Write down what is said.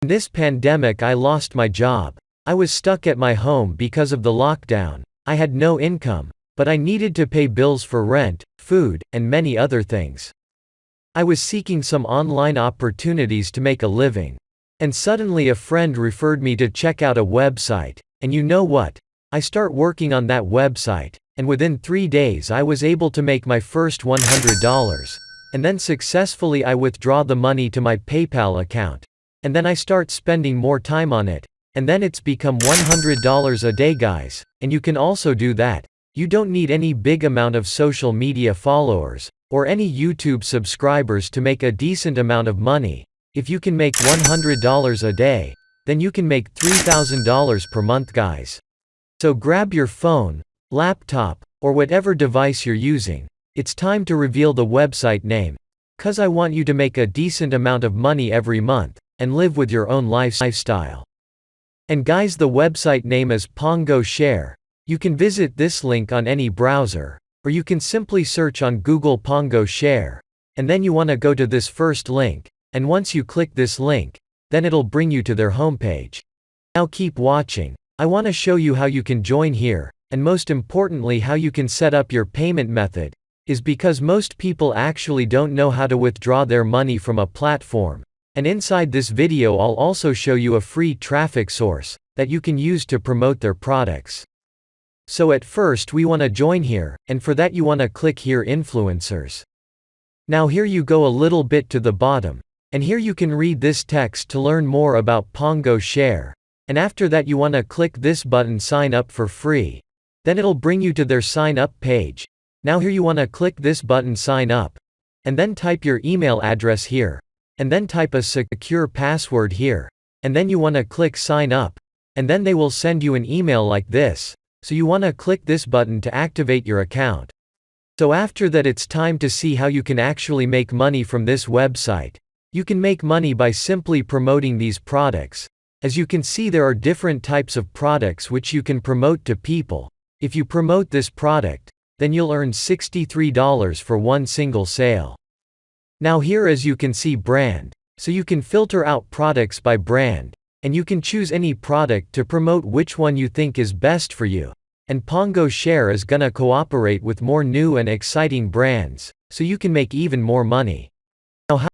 In this pandemic I lost my job. I was stuck at my home because of the lockdown. I had no income, but I needed to pay bills for rent, food, and many other things. I was seeking some online opportunities to make a living. And suddenly a friend referred me to check out a website, and you know what? I start working on that website, and within 3 days I was able to make my first $100. And then successfully I withdraw the money to my PayPal account. And then I start spending more time on it. And then it's become $100 a day, guys. And you can also do that. You don't need any big amount of social media followers, or any YouTube subscribers to make a decent amount of money. If you can make $100 a day, then you can make $3,000 per month, guys. So grab your phone, laptop, or whatever device you're using. It's time to reveal the website name. 'Cause I want you to make a decent amount of money every month, and live with your own lifestyle. And guys, the website name is Pongo Share. You can visit this link on any browser, or you can simply search on Google Pongo Share. And then you want to go to this first link, and once you click this link, then it'll bring you to their homepage. Now keep watching. I want to show you how you can join here, and most importantly how you can set up your payment method, is because most people actually don't know how to withdraw their money from a platform. And inside this video I'll also show you a free traffic source that you can use to promote their products. So at first we want to join here, and for that you want to click here influencers. Now here you go a little bit to the bottom, and here you can read this text to learn more about Pongo Share. And after that you want to click this button sign up for free. Then it'll bring you to their sign up page. Now here you want to click this button sign up, and then type your email address here, and then type a secure password here, and then you want to click sign up, and then they will send you an email like this. So you want to click this button to activate your account. So after that it's time to see how you can actually make money from this website. You can make money by simply promoting these products. As you can see there are different types of products which you can promote to people. If you promote this product, then you'll earn $63 for one single sale. Now here as you can see brand, so you can filter out products by brand, and you can choose any product to promote which one you think is best for you. And Pongo Share is gonna cooperate with more new and exciting brands, so you can make even more money.